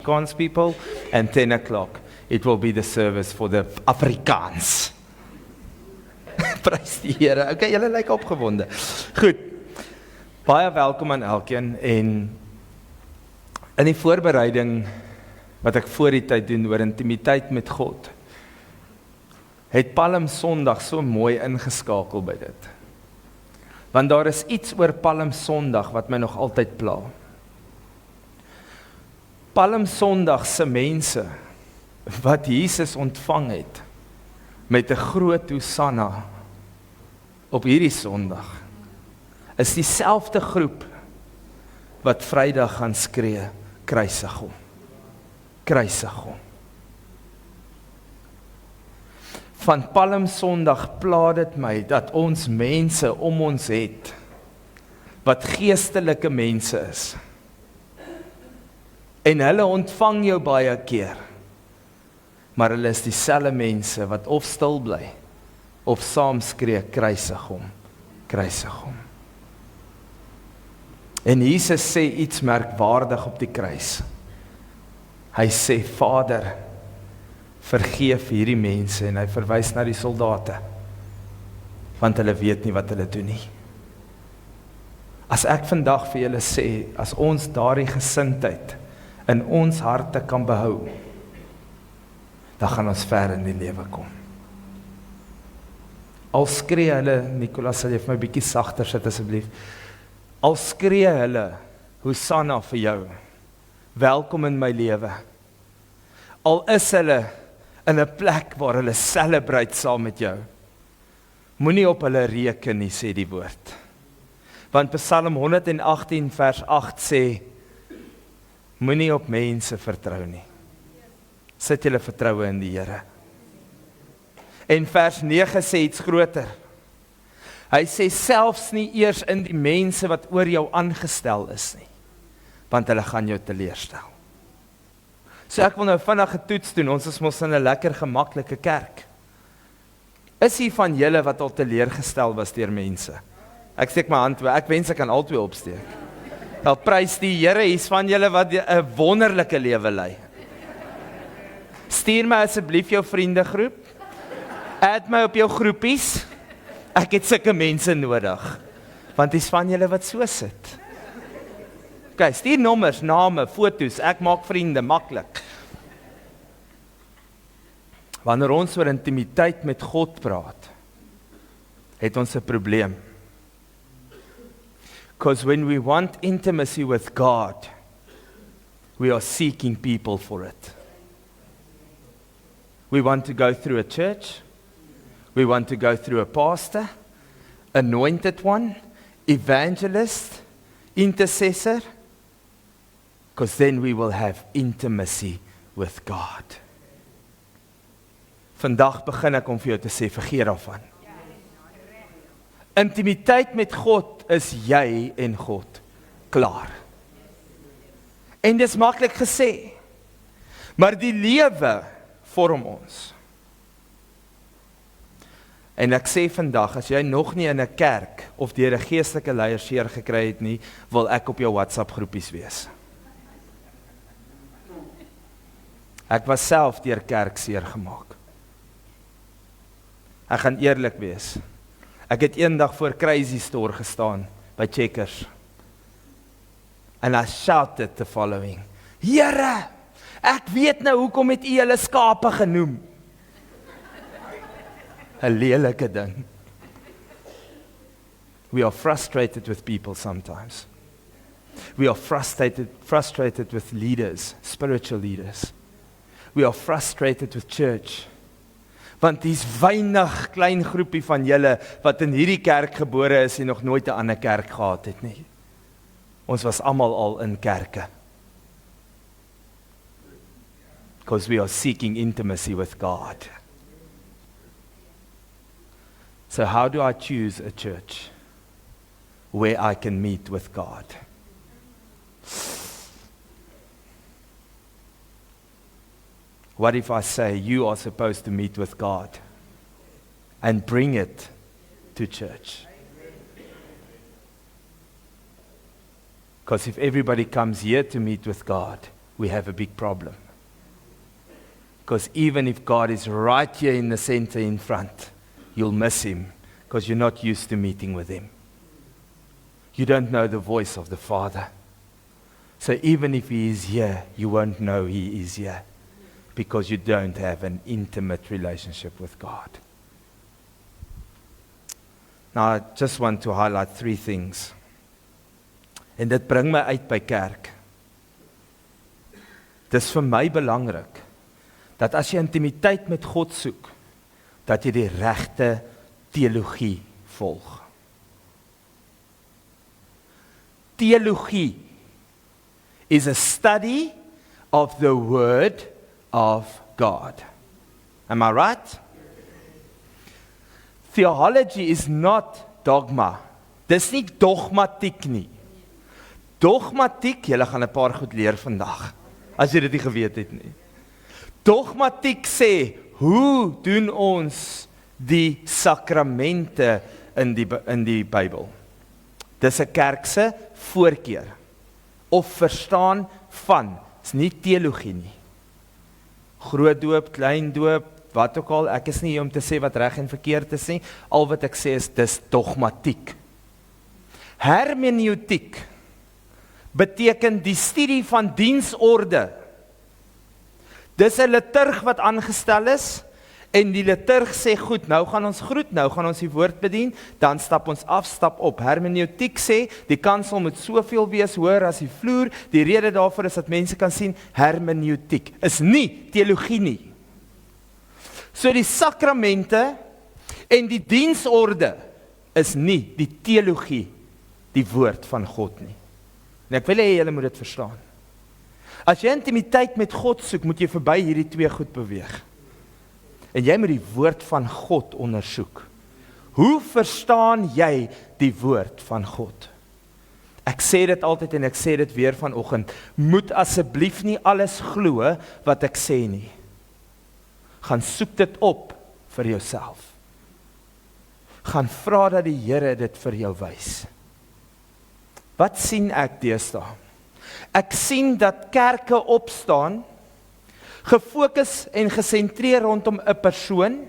Afrikaans people, and 10 o'clock it will be the service for the Afrikaans. Prys die Here. Okay, julle lyk opgewonde. Goed. Baie welkom aan elkeen en in die voorbereiding wat ek voor die tyd doen oor intimiteit met God, het Palm Sondag so mooi ingeskakel by dit. Want daar is iets oor Palm Sondag wat my nog altyd pla. Palm Sondag se mense wat Jesus ontvang het met 'n groot Hosanna op hierdie Sondag, is dieselfde groep wat Vrydag gaan skree, kruisig hom. Kruisig hom. Van Palm Sondag pla dit my dat ons mense om ons het, wat geestelike mense is, en hulle ontvang jou baie keer, maar hulle is dieselfde mense wat of stil bly, of saam skree, kruisig hom, kruisig hom. En Jesus sê iets merkwaardig op die kruis. Hy sê, Vader, vergeef hierdie mense, en hy verwys na die soldate, want hulle weet nie wat hulle doen nie. As ek vandag vir julle sê, as ons daardie gesindheid in ons harte kan behou, dan gaan ons ver in die lewe kom. Al skree hulle, Nicolas, sal jy vir my bietjie sagter sit asseblief, al skree hulle, Hosanna vir jou, welkom in my lewe, al is hulle in 'n plek waar hulle celebrate saam met jou, moenie op hulle reken nie, sê die woord. Want Psalm 118 vers 8 sê, moenie op mense vertrou nie. Sit julle vertroue in die Here. En vers 9 sê iets groter. Hy sê selfs nie eers in die mense wat oor jou aangestel is nie, want hulle gaan jou teleurstel. So ek wil nou vinnig 'n toets doen, ons is mos in 'n lekker gemaklike kerk. Is hier van julle wat al teleurgestel was deur mense? Ek steek my hand toe, ek wens ek kan albei opsteek. Wel, prys die Here, hier's van julle wat 'n wonderlike lewe lei. Stuur my asseblief jou vriendegroep. Add my op jou groepies. Ek het sulke mense nodig. Want dis van julle wat so sit. Okay, stuur nommers, name, foto's, ek maak vriende, maklik. Wanneer ons oor intimiteit met God praat, het ons 'n probleem. Because when we want intimacy with God, we are seeking people for it. We want to go through a church, we want to go through a pastor, anointed one, evangelist, intercessor, because then we will have intimacy with God. Vandag begin ek om vir jou te sê, vergeet daarvan. Intimiteit met God is jy en God. Klaar. En dis maklik gesê, maar die lewe vorm ons. En ek sê vandag, as jy nog nie in 'n kerk of deur 'n geestelike leier seer gekry het nie, wil ek op jou WhatsApp groepies wees. Ek was self deur kerk seer gemaak. Ek gaan eerlik wees. Ek het eendag voor Crazy Store gestaan, by Checkers. And I shouted the following, Here, ek weet nou hoekom het u julle skape genoem. 'n lelike ding. We are frustrated with people sometimes. We are frustrated with leaders, spiritual leaders. We are frustrated with church. Want dis weinig klein groepie van julle wat in hierdie kerk gebore is en nog nooit 'n ander kerk gehad het nie. Ons was almal al in kerke. Because we are seeking intimacy with God. So how do I choose a church where I can meet with God? What if I say you are supposed to meet with God and bring it to church? Because if everybody comes here to meet with God, we have a big problem. Because even if God is right here in the center in front, you'll miss Him because you're not used to meeting with Him. You don't know the voice of the Father. So even if He is here, you won't know He is here because you don't have an intimate relationship with God. Now, I just want to highlight 3 things. En dit bring my uit by kerk. Dis vir my belangrik dat as jy intimiteit met God soek, dat jy die regte teologie volg. Theologie is a study of the Word of God. Am I right? Theology is not dogma. Dis nie dogmatiek nie. Dogmatiek, julle gaan 'n paar goed leer vandag, as jy dit nie geweet het nie. Dogmatiek sê, hoe doen ons die sakramente in die Bybel? Dis 'n kerk se voorkeur of verstaan van. Dis nie teologie nie. Groot doop, klein doop, wat ook al, ek is nie hier om te sê wat reg en verkeerd is nie. Al wat ek sê is dis dogmatiek. Hermeneutiek beteken die studie van diensorde. Dis 'n liturg wat aangestel is, en die liturg sê, goed, nou gaan ons groet, nou gaan ons die woord bedien, dan stap ons af, stap op. Hermeneutiek sê, die kansel moet soveel wees hoër as die vloer, die rede daarvoor is dat mense kan sien, hermeneutiek is nie teologie nie. So die sakramente en die diensorde is nie die teologie, die woord van God nie. En ek wil hê julle moet dit verstaan. As jy intimiteit met God soek, moet jy verby hierdie 2 goed beweeg. En jy moet die woord van God ondersoek. Hoe verstaan jy die woord van God? Ek sê dit altyd en ek sê dit weer vanoggend, moet asseblief nie alles glo wat ek sê nie. Gaan soek dit op vir jouself. Gaan vra dat die Here dit vir jou wys. Wat sien ek deesdae? Ek sien dat kerke opstaan, gefokus en gesentreer rondom 'n persoon.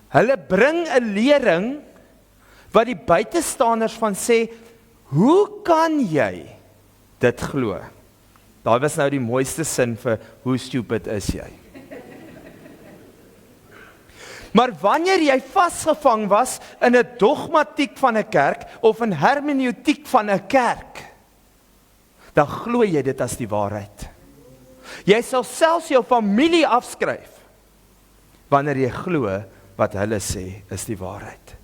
Hulle bring 'n lering wat die buitestanders van sê, hoe kan jy dit glo? Daar was nou die mooiste sin vir hoe stupid is jy. Maar wanneer jy vasgevang was in 'n dogmatiek van 'n kerk of 'n hermeneutiek van 'n kerk, dan glo jy dit as die waarheid. Jy sal selfs jou familie afskryf wanneer jy glo wat hulle sê is die waarheid.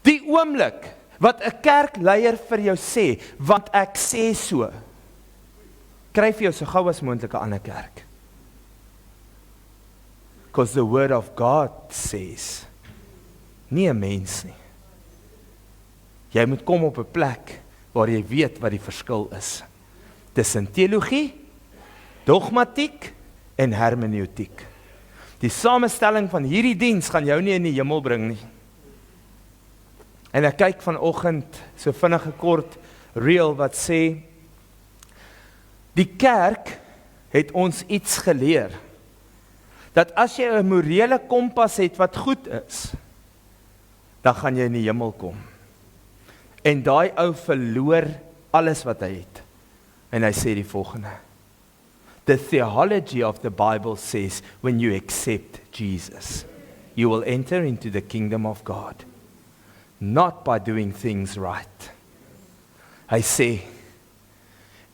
Die oomblik wat 'n kerkleier vir jou sê, want ek sê so, kry vir jou so gou as moontlik 'n ander kerk. Because the word of God says, nie 'n mens nie. Jy moet kom op 'n plek waar jy weet wat die verskil is tussen teologie, dogmatiek en hermeneutiek. Die samestelling van hierdie diens gaan jou nie in die hemel bring nie. En ek kyk vanoggend so vinnige kort reel wat sê, die kerk het ons iets geleer, dat as jy 'n morele kompas het wat goed is, dan gaan jy in die hemel kom. En daai ou verloor alles wat hy het. En hy sê die volgende, the theology of the Bible says, when you accept Jesus, you will enter into the kingdom of God, not by doing things right. Hy sê,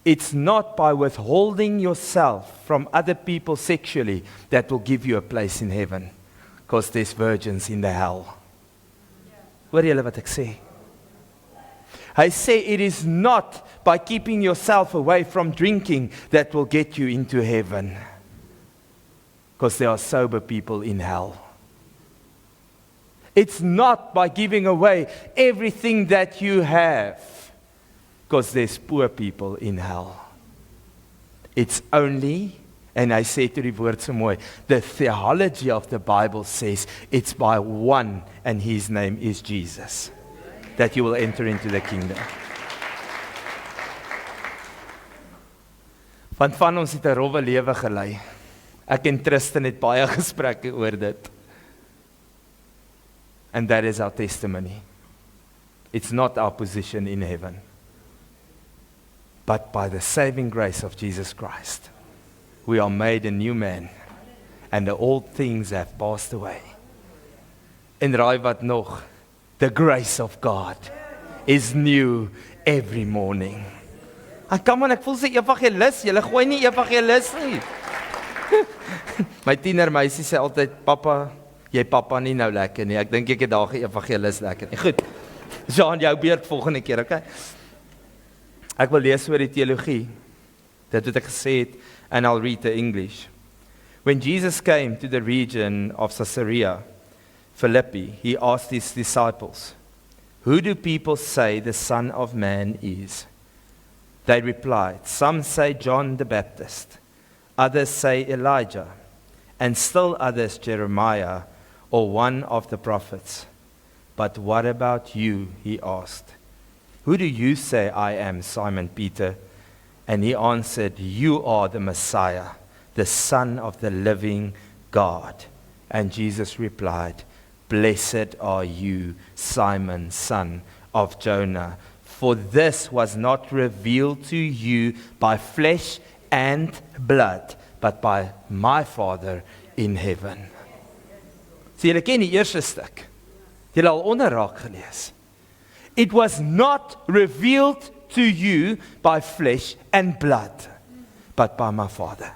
it's not by withholding yourself from other people sexually that will give you a place in heaven, because there's virgins in the hell. Hoor julle wat ek sê? Hy sê, it is not by keeping yourself away from drinking that will get you into heaven, because there are sober people in hell. It's not by giving away everything that you have, because there's poor people in hell. It's only, and I say to die woord so mooi, the theology of the Bible says, it's by one, and his name is Jesus, that you will enter into the kingdom. Want van ons het 'n rowwe lewe gelei. Ek en Tristan het baie gesprekke oor dit. And that is our testimony. It's not our position in heaven, but by the saving grace of Jesus Christ, we are made a new man, and the old things have passed away. En raai wat nog? The grace of God is new every morning. Kom aan, ek voel sy evangelis, julle gooi nie evangelis nie. My tienermeisie sê altyd, papa, jy papa nie nou lekker nie, ek dink ek het daar ge-evangelis lekker nie. Goed, Jean, jou beurt volgende keer, okay? Ek wil lees oor die teologie, dit wat ek gesê het, and I'll read the English. When Jesus came to the region of Caesarea Philippi, he asked his disciples, "Who do people say the Son of Man is?" They replied, "Some say John the Baptist, others say Elijah, and still others Jeremiah or one of the prophets. But what about you?" he asked. "Who do you say I am?" Simon Peter. And he answered, "You are the Messiah, the Son of the living God." And Jesus replied, "Blessed are you, Simon, son of Jonah, for this was not revealed to you by flesh and blood, but by my Father in heaven." So julle ken die eerste stuk. Julle al onderraak gelees. It was not revealed to you by flesh and blood, but by my Father.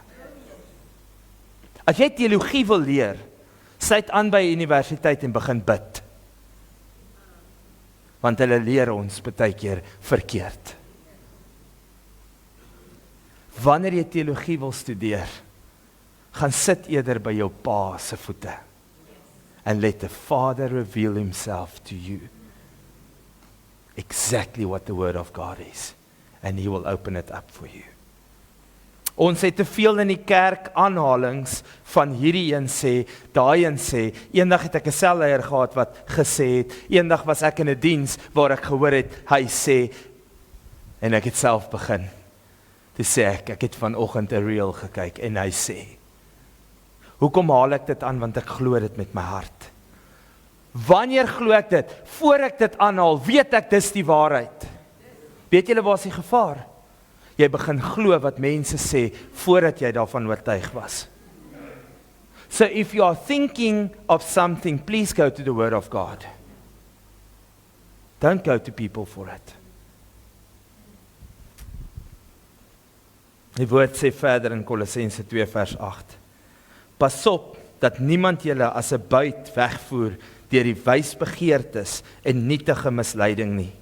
As jy teologie wil leer, sluit aan by universiteit en begin bid. Want hulle leer ons baie keer verkeerd. Wanneer jy teologie wil studeer, gaan sit eerder by jou pa se voete. And let the Father reveal himself to you. Exactly what the Word of God is. And he will open it up for you. Ons het te veel in die kerk aanhalings van hierdie een sê, daai een sê. Eendag het ek 'n selleier gehad wat gesê het, eendag was ek in 'n diens waar ek gehoor het, hy sê, en ek het self begin. Toe sê ek het vanoggend 'n reel gekyk en hy sê, hoekom haal ek dit aan? Want ek glo dit met my hart. Wanneer glo ek dit? Voor ek dit aanhaal, weet ek dis die waarheid. Weet julle waar is die gevaar? Jy begin glo wat mense sê, voordat jy daarvan oortuig was. So if you are thinking of something, please go to the Word of God. Don't go to people for it. Die woord sê verder in Kolossense 2 vers 8. Pas op dat niemand julle as 'n buit wegvoer deur die wysbegeertes en nietige misleiding nie.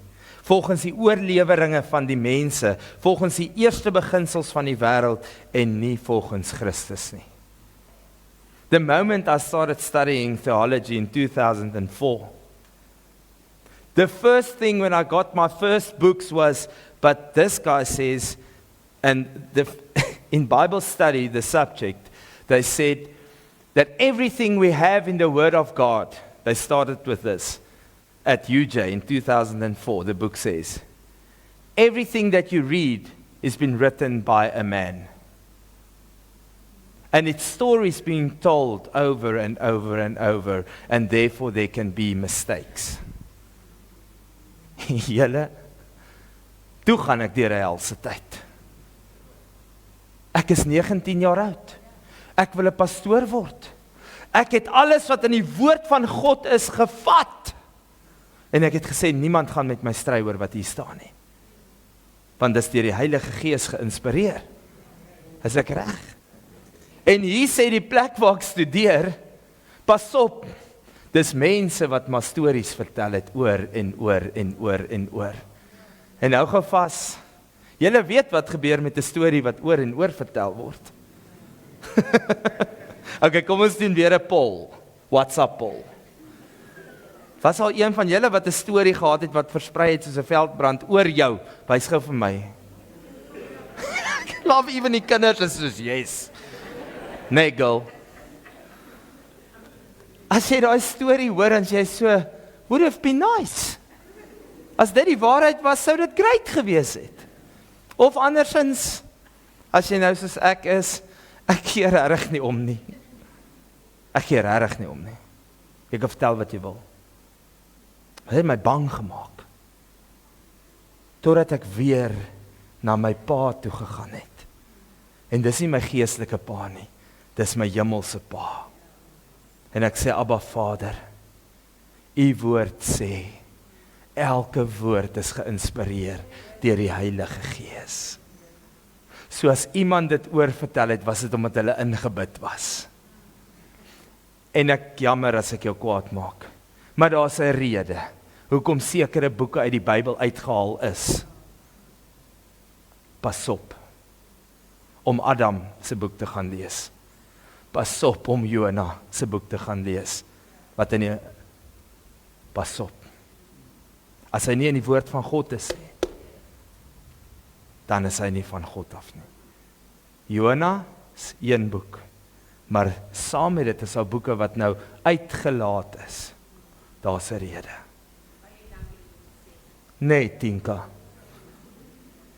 Volgens die oorleweringe van die mense, volgens die eerste beginsels van die wêreld en nie volgens Christus nie. The moment I started studying theology in 2004, the first thing when I got my first books was, but this guy says, and in Bible study, the subject, they said that everything we have in the Word of God, they started with this at UJ in 2004, the book says, everything that you read has been written by a man. And its stories being told over and over and over, and therefore there can be mistakes. Julle, toe gaan ek deur 'n helse tyd. Ek is 19 jaar oud. Ek wil 'n pastoor word. Ek het alles wat in die woord van God is gevat. En ek het gesê, niemand gaan met my stry oor wat hier staan nie. Want dis deur die Heilige Gees geïnspireer. Is ek reg? En hier sê die plek waar ek studeer, pas op, dis mense wat maar stories vertel het oor en oor en oor en oor. En nou gou vas, julle weet wat gebeur met 'n storie wat oor en oor vertel word. Okay, kom ons doen weer 'n poll. WhatsApp poll. Was al een van julle wat 'n storie gehad het wat versprei het soos 'n veldbrand oor jou? Wys gou vir my. Love even die kinders is soos yes. Nee, girl. As jy daai storie hoor en jy so, would have been nice. As dit die waarheid was, sou dit great gewees het. Of andersins, As jy nou soos ek is, ek gee regtig nie om nie. Ek gee regtig nie om nie. Jy kan vertel wat jy wil. Dit het my bang gemaak. Totdat ek weer na my pa toe gegaan het. En dis nie my geestelike pa nie, dis my hemelse pa. En ek sê, Abba Vader, U woord sê, elke woord is geïnspireer deur die Heilige Gees. So as iemand dit oorvertel het, was dit omdat hulle ingebid was. En ek jammer as ek jou kwaad maak, maar daar's 'n rede, hoekom sekere boeke uit die Bybel uitgehaal is. Pas op, om Adam se boek te gaan lees. Pas op om Jona se boek te gaan lees. Wat in die, pas op. As hy nie in die woord van God is nie, dan is hy nie van God af nie. Jona is een boek, maar saam met dit is al boeke wat nou uitgelaat is. Daar's 'n rede. Nee, Tinka.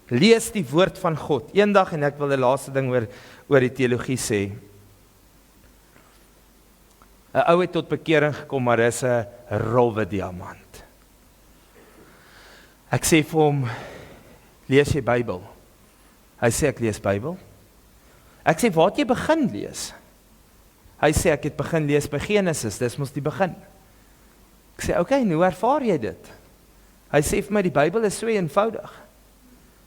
Lees die woord van God. Eendag, en ek wil 'n laaste ding oor die teologie sê. 'n Ou het tot bekering gekom, maar is 'n rowwe diamant. Ek sê vir hom, lees jy Bybel? Hy sê, ek lees Bybel. Ek sê, waar het jy begin lees? Hy sê, ek het begin lees by Genesis, dis mos die begin. Ek sê, okay, en hoe ervaar jy dit? Hy sê vir my, die Bybel is so eenvoudig.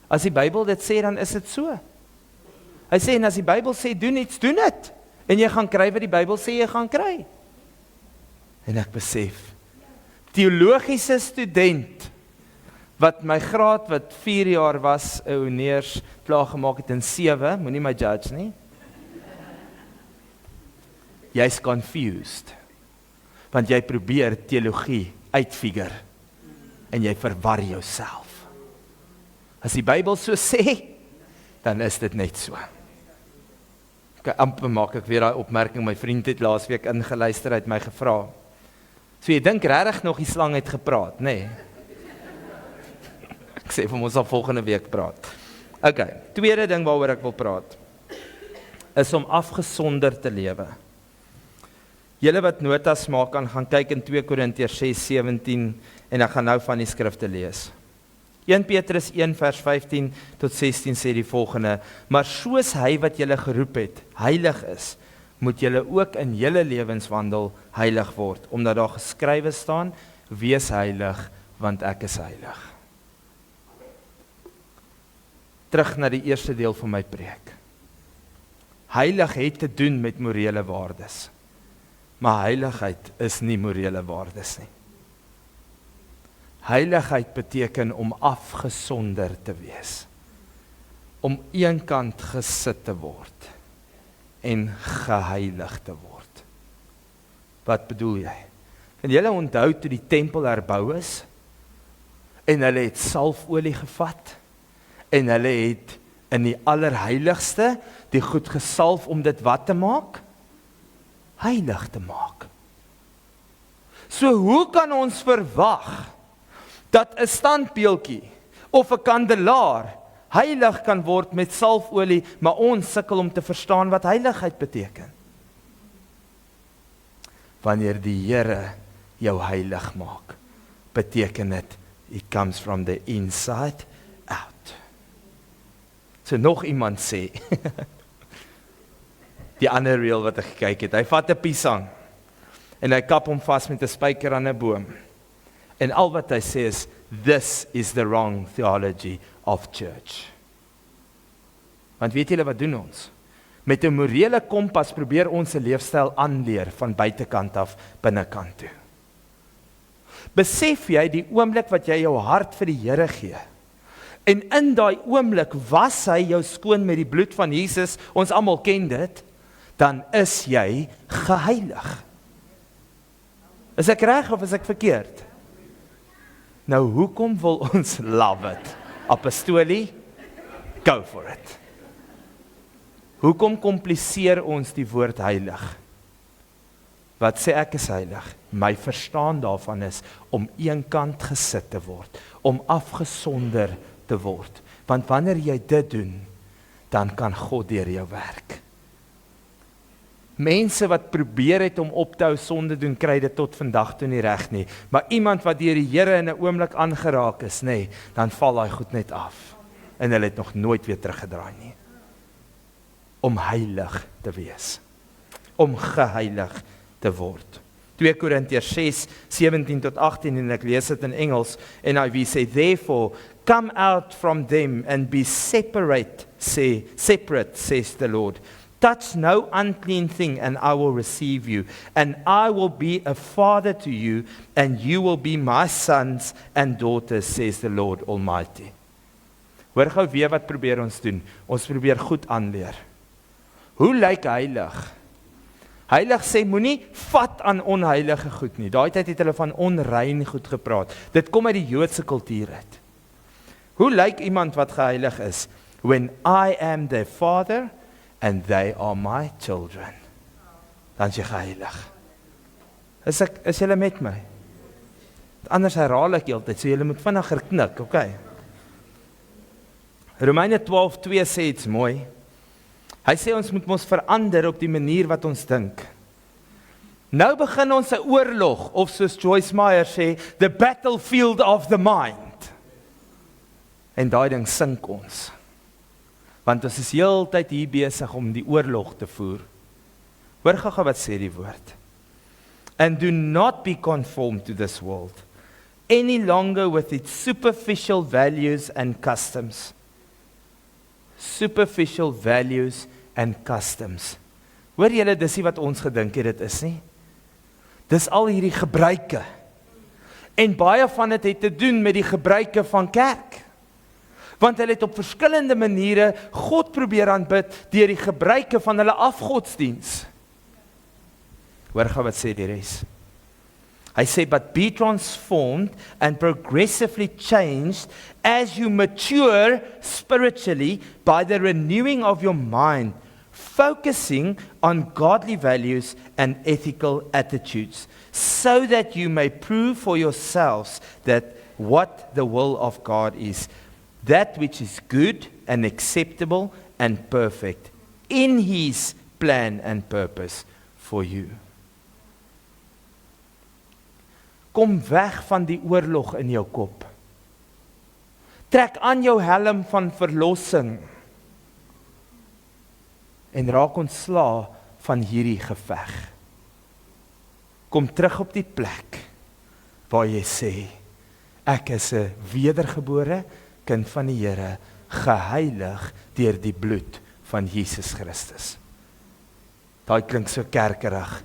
As die Bybel dit sê, dan is dit so. Hy sê, en as die Bybel sê, doen iets, doen dit. En jy gaan kry wat die Bybel sê, jy gaan kry. En ek besef, teologiese student, wat my graad, wat 4 jaar was, ouneers, klaar gemaak het in 7, moenie my judge nie. Jy's confused, want jy probeer teologie uitfigure, en jy verwar jouself. As die Bybel so sê, dan is dit net so. Okay, amper maak ek weer daai opmerking, my vriend het laasweek ingeluister, het my gevra. So jy dink regtig nog die slang het gepraat, nê? Nee. Ek sê vir ons sal volgende week praat. Okay, tweede ding waaroor ek wil praat, is om afgesonder te lewe. Julle wat notas maak, kan gaan kyk in 2 Korintiërs 6:17, en ek gaan nou van die skrifte lees. 1 Petrus 1 vers 15 tot 16 sê die volgende, maar soos hy wat julle geroep het, heilig is, moet julle ook in julle lewenswandel heilig word, omdat daar geskrywe staan, wees heilig, want ek is heilig. Terug na die eerste deel van my preek. Heilig het te doen met morele waardes, maar heiligheid is nie morele waardes nie. Heiligheid beteken om afgesonder te wees, om eenkant gesit te word en geheilig te word. Wat bedoel jy? En julle onthou toe die tempel herbou is, en hulle het salfolie gevat, en hulle het in die allerheiligste die goed gesalf om dit wat te maak? Heilig te maak. So hoe kan ons verwag dat 'n standbeeldjie of 'n kandelaar heilig kan word met salfolie, maar ons sukkel om te verstaan wat heiligheid beteken? Wanneer die Here jou heilig maak, beteken dit, it comes from the inside out. So nog iemand sê, die ander reel wat ek gekyk het, hy vat 'n piesang, en hy kap hom vas met 'n spyker aan 'n boom, en al wat hy sê is, this is the wrong theology of church. Want weet julle wat doen ons? Met 'n morele kompas probeer ons 'n leefstyl aanleer van buitekant af binnekant toe. Besef jy die oomblik wat jy jou hart vir die Here gee, en in daai oomblik was hy jou skoon met die bloed van Jesus, ons almal ken dit, dan is jy geheilig. Is ek reg of is ek verkeerd? Nou hoekom wil ons love it? Apostolie, go for it. Hoekom kompliseer ons die woord heilig? Wat sê ek is heilig? My verstaan daarvan is om eenkant gesit te word, om afgesonder te word. Want wanneer jy dit doen, dan kan God deur jou werk. Mense wat probeer het om op te hou sonde doen, kry dit tot vandag toe nie reg nie. Maar iemand wat deur die Here in 'n oomblik aangeraak is, nê, dan val daai goed net af. En hulle het nog nooit weer teruggedraai nie. Om heilig te wees. Om geheilig te word. 2 Korintiërs 6:17-18 en ek lees dit in Engels, NIV sê, therefore, come out from them and be separate, says the Lord. Touch no unclean thing, and I will receive you, and I will be a father to you, and you will be my sons and daughters, says the Lord Almighty. Hoor gou weer wat probeer ons doen. Ons probeer goed aanleer. Hoe lyk heilig? Heilig sê, moenie vat aan onheilige goed nie. Daai tyd het hulle van onrein goed gepraat. Dit kom uit die Joodse kultuur uit. Hoe lyk iemand wat geheilig is? When I am their father, and they are my children. Dan is jy geheilig. Is julle met my? Anders herhaal ek heeltyd, so julle moet vinniger knik, okay? Romeine 12:2 sê iets mooi. Hy sê ons moet ons verander op die manier wat ons dink. Nou begin ons 'n oorlog, of soos Joyce Meyer sê, the battlefield of the mind. En daai ding sink ons. Want ons is heeltyd hier besig om die oorlog te voer. Hoor gou wat sê die woord. And do not be conformed to this world, any longer with its superficial values and customs. Superficial values and customs. Hoor julle, dis nie wat ons gedink het dit is nie. Dis al hierdie gebruike. En baie van dit het te doen met die gebruike van kerk. Want hulle het op verskillende maniere God probeer aanbid deur die gebruike van hulle afgodsdiens. Hoor gou wat sê die res. Hy sê, but be transformed and progressively changed as you mature spiritually by the renewing of your mind, focusing on godly values and ethical attitudes, so that you may prove for yourselves that what the will of God is, that which is good and acceptable and perfect in His plan and purpose for you. Kom weg van die oorlog in jou kop. Trek aan jou helm van verlossing en raak ontslae van hierdie geveg. Kom terug op die plek waar jy sê, ek is 'n wedergebore kind van die Here, geheilig deur die bloed van Jesus Christus. Daai klink so kerkerig,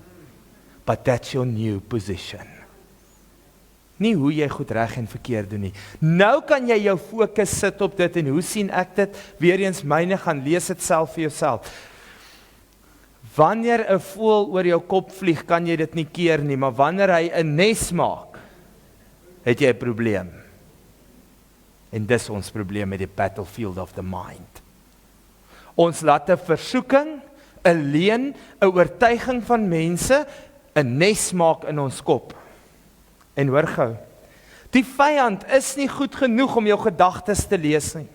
but that's your new position. Nie hoe jy goed reg en verkeerd doen nie. Nou kan jy jou fokus sit op dit en hoe sien ek dit? Weereens myne gaan lees dit self vir jouself. Wanneer 'n voël oor jou kop vlieg, kan jy dit nie keer nie, maar wanneer hy 'n nes maak, het jy 'n probleem. En dis ons probleem met die battlefield of the mind. Ons laat 'n versoeking, 'n leuen, 'n oortuiging van mense 'n nes maak in ons kop. En hoor gou, die vyand is nie goed genoeg om jou gedagtes te lees nie.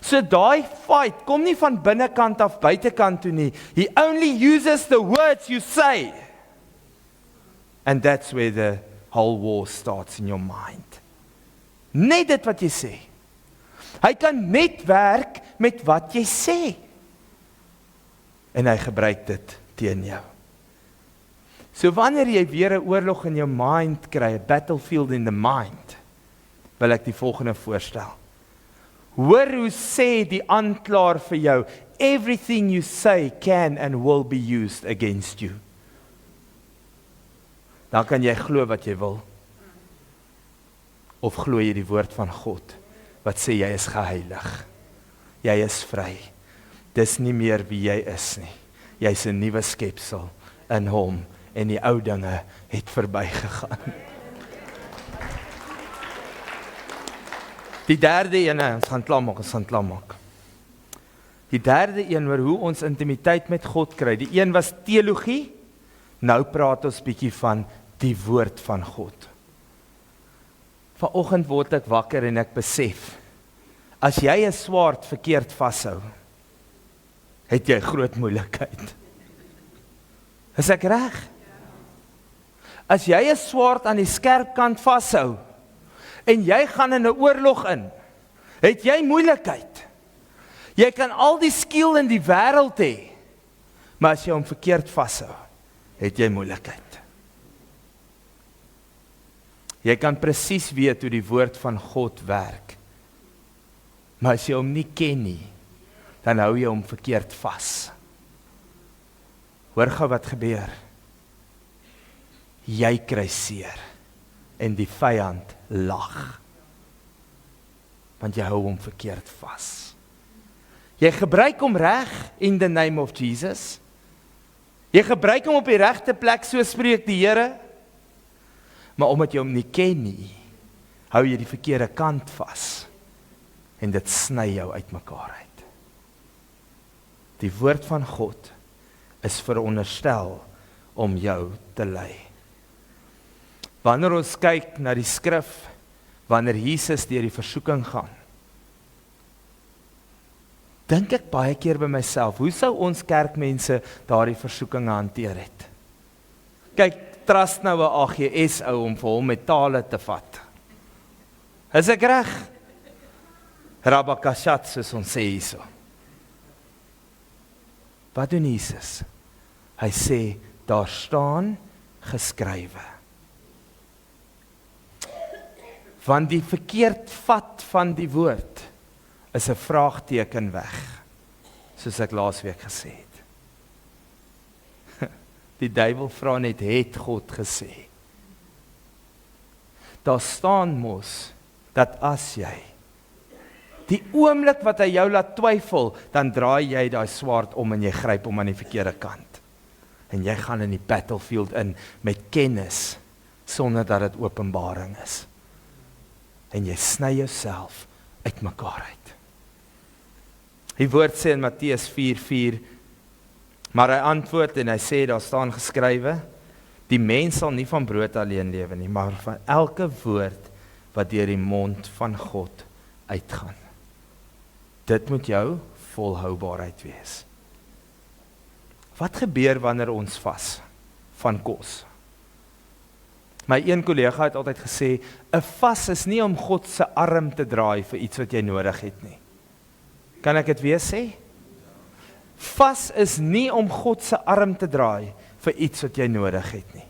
So daai fight kom nie van binnekant af buitekant toe nie. He only uses the words you say. And that's where the whole war starts in your mind. Net dit wat jy sê. Hy kan net werk met wat jy sê. En hy gebruik dit teen jou. So wanneer jy weer 'n oorlog in jou mind kry, 'n battlefield in the mind, wil ek die volgende voorstel. Hoor hoe sê die aanklaer vir jou, everything you say can and will be used against you. Dan kan jy glo wat jy wil. Of glo jy die woord van God, wat sê jy is geheilig. Jy is vry. Dis nie meer wie jy is nie. Jy's 'n nuwe skepsel in hom. En die ou dinge het verbygegaan. Die derde een, ons gaan klaar maak. Die derde een oor hoe ons intimiteit met God kry. Die een was teologie, nou praat ons bietjie van die woord van God. Vanoggend word ek wakker en ek besef, as jy 'n swaard verkeerd vashou, het jy groot moeilikheid. Is ek reg? As jy 'n swaard aan die skerp kant vashou, en jy gaan in 'n oorlog in, het jy moeilikheid. Jy kan al die skill in die wêreld hê, maar as jy hom verkeerd vashou, het jy moeilikheid. Jy kan presies weet hoe die woord van God werk, maar as jy hom nie ken nie, dan hou jy hom verkeerd vas. Hoor gou wat gebeur. Jy kry seer, en die vyand lag, want jy hou hom verkeerd vas. Jy gebruik hom reg in the name of Jesus. Jy gebruik hom op die regte plek, so spreek die Here, maar omdat jy hom nie ken nie, hou jy die verkeerde kant vas, en dit sny jou uitmekaar uit. Die woord van God is veronderstel om jou te lei. Wanneer ons kyk na die skrif, wanneer Jesus deur die versoeking gaan, dink ek baie keer by myself, hoe sou ons kerkmense daardie versoekinge hanteer het? Kyk, trust nou 'n AGS ou om vir hom met tale te vat. Is ek reg? Rabakashat, soos ons sê hierso. Wat doen Jesus? Hy sê, daar staan geskrywe. Want die verkeerd vat van die woord is 'n vraagteken weg, soos ek laasweek gesê het. Die duiwel vra net, het God gesê? Daar staan mos, dat as jy, die oomblik wat hy jou laat twyfel, dan draai jy daai swaard om en jy gryp hom aan die verkeerde kant. En jy gaan in die battlefield in met kennis, sonder dat dit openbaring is. En jy sny jouself uitmekaar uit. Die woord sê in Matteus 4:4, maar hy antwoord en hy sê, daar staan geskrywe, die mens sal nie van brood alleen lewe nie, maar van elke woord wat deur die mond van God uitgaan. Dit moet jou volhoubaarheid wees. Wat gebeur wanneer ons vas van kos? My een kollega het altyd gesê, 'n vas is nie om God se arm te draai vir iets wat jy nodig het nie. Kan ek dit weer sê? Vas is nie om God se arm te draai vir iets wat jy nodig het nie.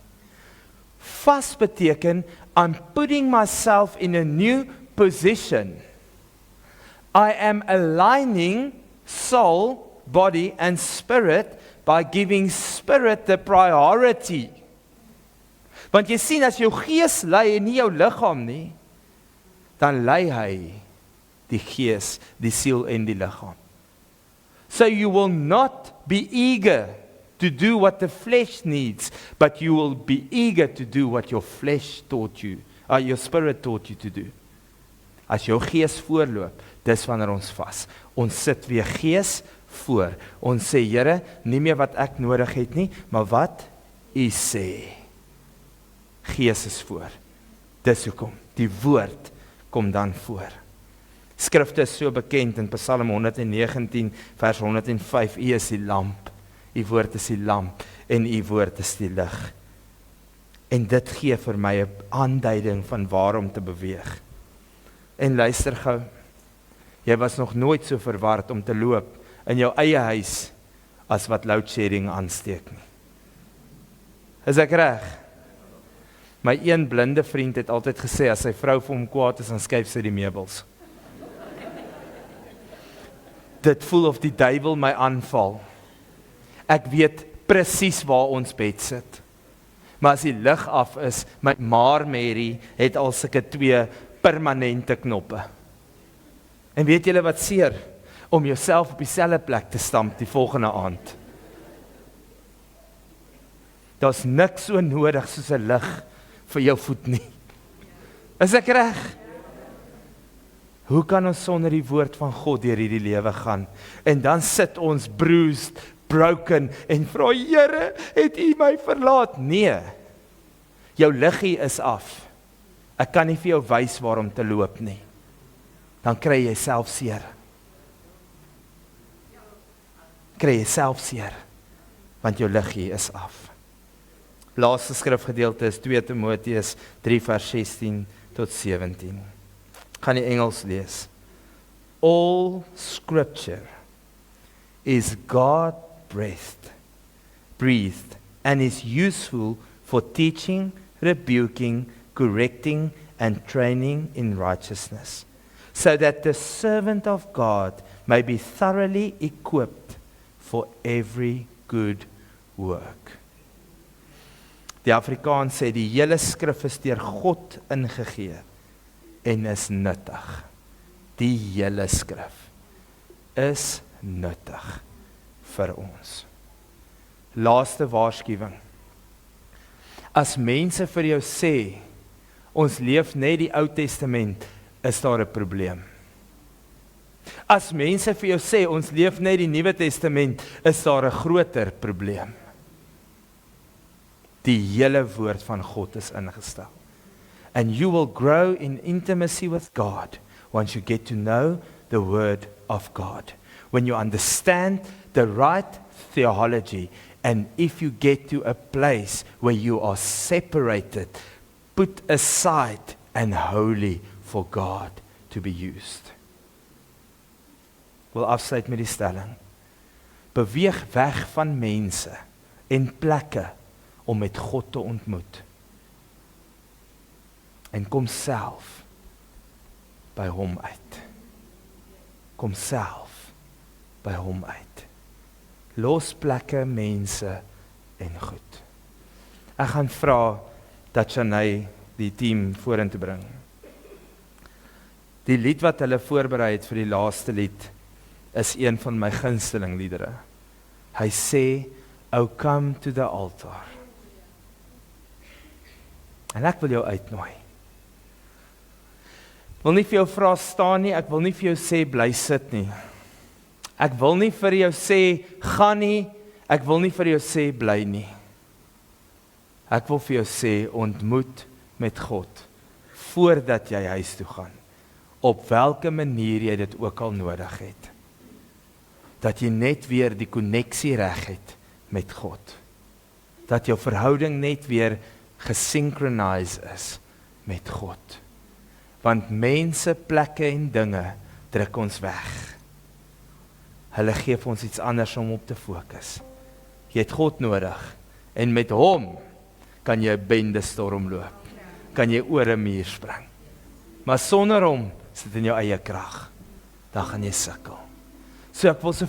Vas beteken, I'm putting myself in a new position. I am aligning soul, body and spirit by giving spirit the priority. Want jy sien, as jou gees lei en nie jou liggaam nie, dan lei hy die gees, die siel en die liggaam. So you will not be eager to do what the flesh needs, but you will be eager to do what your flesh taught you, your spirit taught you to do. As jou gees voorloop, dis wanneer ons vas. Ons sit weer gees voor. Ons sê, Here, nie meer wat ek nodig het nie, maar wat U sê. Gees is voor. Dis hoekom die woord kom dan voor. Skrifte is so bekend in Psalm 119 vers 105, U is die lamp, U woord is die lamp en U woord is die lig. En dit gee vir my 'n aanduiding van waar om te beweeg. En luister gou, jy was nog nooit so verward om te loop in jou eie huis as wat load shedding aansteek nie. Is ek reg? My een blinde vriend het altyd gesê, as sy vrou vir hom kwaad is, dan skuif sy die meubels. Dit voel of die duiwel my aanval. Ek weet presies waar ons bed sit. Maar as die lig af is, my maar Mary het al sulke 2 permanente knoppe. En weet julle wat seer? Om jouself op dieselfde plek te stamp die volgende aand. Daar's niks so nodig soos 'n lig vir jou voet nie. Is ek reg? Hoe kan ons sonder die woord van God deur hierdie lewe gaan? En dan sit ons bruised, broken en vra, Here, het U my verlaat? Nee, jou liggie is af. Ek kan nie vir jou wys waar om te loop nie. Dan kry jy self seer. kry jy self seer, want jou liggie is af. Laaste skrifgedeelte is 2 Timoteus 3 vers 16 tot 17. Gaan die Engels lees. All scripture is God-breathed and is useful for teaching, rebuking, correcting, and training in righteousness, so that the servant of God may be thoroughly equipped for every good work. Die Afrikaans sê die hele skrif is deur God ingegee en is nuttig. Die hele skrif is nuttig vir ons. Laaste waarskuwing. As mense vir jou sê, ons leef net die Ou Testament, is daar 'n probleem. As mense vir jou sê, ons leef net die Nuwe Testament, is daar 'n groter probleem. Die hele woord van God is ingestel. And you will grow in intimacy with God once you get to know the word of God. When you understand the right theology, and if you get to a place where you are separated, put aside and holy for God to be used. Ek wil afsluit met die stelling. Beweeg weg van mense en plekke om met God te ontmoet. En kom self by hom uit. Kom self by hom uit. Los plekke, mense en goed. Ek gaan vra dat Janay die team vorentoe bring. Die lied wat hulle voorberei het vir die laaste lied is een van my gunsteling liedere. Hy sê, "Oh come to the altar." En ek wil jou uitnooi. Ek wil nie vir jou vra staan nie, ek wil nie vir jou sê bly sit nie. Ek wil nie vir jou sê gaan nie, ek wil nie vir jou sê bly nie. Ek wil vir jou sê ontmoet met God voordat jy huis toe gaan. Op watter manier jy dit ook al nodig het. Dat jy net weer die koneksie reg het met God. Dat jou verhouding net weer gesynchronise is met God. Want mense, plekke en dinge druk ons weg. Hulle gee vir ons iets anders om op te fokus. Jy het God nodig en met hom kan jy 'n bendestorm loop. Kan jy oor 'n muur spring. Maar sonder hom sit in jou eie krag. Dan gaan jy sukkel. So ek wil so